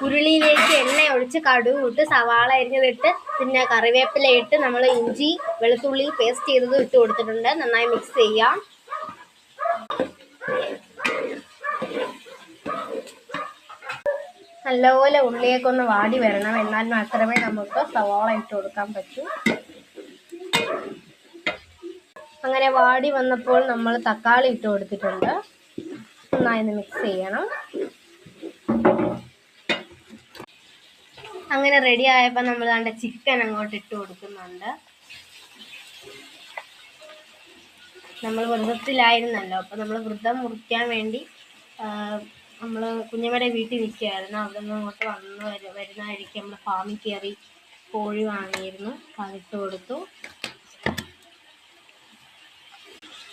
ഉരുളിയിലേക്ക് എണ്ണ ഒഴിച്ച് കടുക് ഇട്ട് സവാള അരിഞ്ഞതിട്ട് പിന്നെ കറിവേപ്പില ഇട്ട് നമ്മൾ ഇഞ്ചി വെളുത്തുള്ളി പേസ്റ്റ് ചെയ്തത് ഇട്ട് കൊടുത്തിട്ടുണ്ട്. നന്നായി മിക്സ് ചെയ്യാം. നല്ലപോലെ ഉള്ളിയൊക്കെ ഒന്ന് വാടി വരണം. എന്നാൽ മാത്രമേ നമുക്ക് സവാള ഇട്ട് കൊടുക്കാൻ പറ്റൂ. അങ്ങനെ വാടി വന്നപ്പോൾ നമ്മൾ തക്കാളി ഇട്ട് കൊടുത്തിട്ടുണ്ട്. നന്നായി ഒന്ന് മിക്സ് ചെയ്യണം. അങ്ങനെ റെഡി ആയപ്പോൾ നമ്മൾ അതിൻ്റെ ചിക്കൻ അങ്ങോട്ട് ഇട്ട് കൊടുക്കുന്നുണ്ട്. നമ്മൾ വ്രതത്തിലായിരുന്നല്ലോ, അപ്പോൾ നമ്മൾ വ്രതം മുറിക്കാൻ വേണ്ടി നമ്മൾ കുഞ്ഞമ്മയുടെ വീട്ടിൽ നിൽക്കുകയായിരുന്നു. അവിടെ നിന്ന് അങ്ങോട്ട് വരുന്നതായിരിക്കും നമ്മൾ ഫാമിൽ കയറി കോഴി വാങ്ങിയിരുന്നു. അപ്പോൾ അതിട്ട് കൊടുത്തു.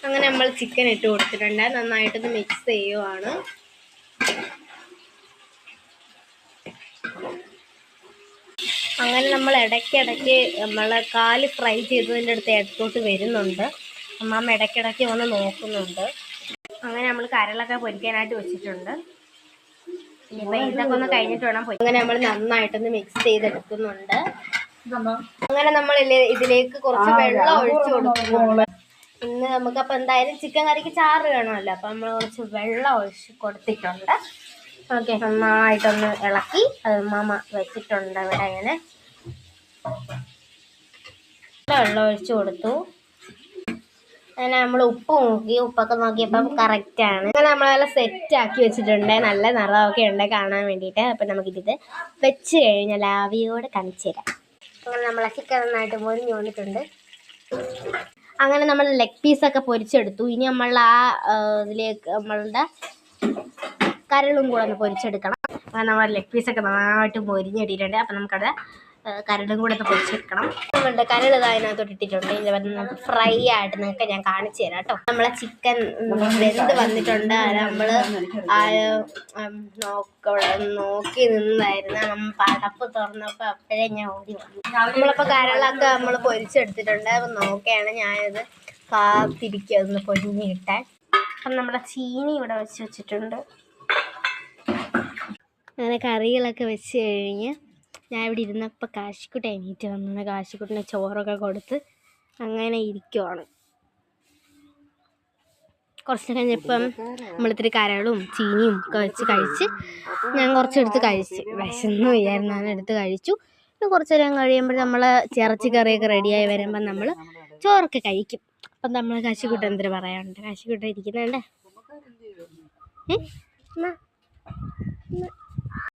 അങ്ങനെ നമ്മൾ ചിക്കൻ ഇട്ട് കൊടുത്തിട്ടുണ്ട്. നന്നായിട്ടൊന്ന് മിക്സ് ചെയ്യുവാണ്. അങ്ങനെ നമ്മൾ ഇടയ്ക്കിടയ്ക്ക് നമ്മൾ കാല് ഫ്രൈ ചെയ്തതിൻ്റെ അടുത്ത് ഇടത്തോട്ട് വരുന്നുണ്ട്. അമ്മാമ്മ ഇടയ്ക്കിടയ്ക്ക് വന്ന് നോക്കുന്നുണ്ട്. അങ്ങനെ നമ്മൾ കരളൊക്കെ പൊരിക്കാനായിട്ട് വെച്ചിട്ടുണ്ട്. ഇനിയിപ്പോൾ ഇതൊക്കെ ഒന്ന് കഴിഞ്ഞിട്ട് വേണം പോയി. അങ്ങനെ നമ്മൾ നന്നായിട്ടൊന്ന് മിക്സ് ചെയ്തെടുക്കുന്നുണ്ട്. അങ്ങനെ നമ്മൾ ഇതിലേക്ക് കുറച്ച് വെള്ളം ഒഴിച്ചു കൊടുക്കുന്നുണ്ട്. ഇന്ന് നമുക്കപ്പോൾ എന്തായാലും ചിക്കൻ കറിക്ക് ചാറ് വേണമല്ലോ, അപ്പം നമ്മൾ കുറച്ച് വെള്ളം ഒഴിച്ച് കൊടുത്തിട്ടുണ്ട്. ഓക്കെ, നന്നായിട്ടൊന്ന് ഇളക്കി അത് മാമ വെച്ചിട്ടുണ്ട്. ഇവിടെ അങ്ങനെ വെള്ളം ഒഴിച്ചു കൊടുത്തു. അങ്ങനെ നമ്മൾ ഉപ്പ് നോക്കി, ഉപ്പൊക്കെ നോക്കിയപ്പം കറക്റ്റാണ്. അങ്ങനെ നമ്മളെല്ലാം സെറ്റാക്കി വെച്ചിട്ടുണ്ട്. നല്ല നിറമൊക്കെ ഉണ്ട് കാണാൻ വേണ്ടിയിട്ട്. അപ്പം നമുക്കിത് വെച്ച് കഴിഞ്ഞാൽ ആവിയോടെ കാണിച്ചു തരാം. അങ്ങനെ നമ്മളെ ചിക്കൻ നന്നായിട്ട് മൊരിഞ്ഞ് വന്നിട്ടുണ്ട്. അങ്ങനെ നമ്മൾ ലെഗ് പീസൊക്കെ പൊരിച്ചെടുത്തു. ഇനി നമ്മൾ ഇതിലേക്ക് നമ്മളുടെ കരളും കൂടെ ഒന്ന് പൊരിച്ചെടുക്കണം. അങ്ങനെ നമ്മൾ ലെഗ് പീസൊക്കെ നന്നായിട്ട് മൊരിഞ്ഞിട്ടിട്ടുണ്ട്. അപ്പം നമുക്കത് കരളും കൂടെ ഒന്ന് പൊരിച്ചെടുക്കണം. നമ്മളുടെ കരൾ അതിനകത്തോട്ട് ഇട്ടിട്ടുണ്ട്. ഇത് ഫ്രൈ ആയിട്ട് നിങ്ങൾക്ക് ഞാൻ കാണിച്ചു തരാം കേട്ടോ. നമ്മളെ ചിക്കൻ വെന്ത് വന്നിട്ടുണ്ട്. നമ്മൾ നോക്കി നിന്നായിരുന്നു. നമ്മൾ പടപ്പ് തുറന്നപ്പോൾ അപ്പോഴേ ഞാൻ ഓടി വന്നു. നമ്മളിപ്പോൾ കരളൊക്കെ നമ്മൾ പൊരിച്ചെടുത്തിട്ടുണ്ട്. അപ്പം നോക്കുകയാണ് ഞാനത് കാത്തിരിക്കുക അതൊന്ന് പൊരിഞ്ഞ് കിട്ടാൻ. അപ്പം നമ്മുടെ ചീനി ഇവിടെ വെച്ചിട്ടുണ്ട്. അങ്ങനെ കറികളൊക്കെ വെച്ച് കഴിഞ്ഞ് ഞാൻ ഇവിടെ ഇരുന്നപ്പോൾ കാശിക്കുട്ടി എണീറ്റ് വന്നത്. കാശിക്കുട്ടിനെ ചോറൊക്കെ കൊടുത്ത് അങ്ങനെ ഇരിക്കുവാണ്. കുറച്ച് കഴിഞ്ഞപ്പം നമ്മളിത്തിരി കരളും ചീനിയും ഒക്കെ വെച്ച് കഴിച്ച് ഞാൻ കുറച്ചെടുത്ത് കഴിച്ച് വിശന്നു വിചാരിച്ചു. ഞാൻ എടുത്ത് കഴിച്ചു. പിന്നെ കുറച്ച് നേരം കഴിയുമ്പോൾ നമ്മൾ ഇറച്ചി കറിയൊക്കെ റെഡിയായി വരുമ്പം നമ്മൾ ചോറൊക്കെ കഴിക്കും. അപ്പം നമ്മൾ കാശിക്കുട്ടി എന്തൊരു പറയാനുണ്ട്? കാശിക്കുട്ടി ഇരിക്കുന്നുണ്ട്.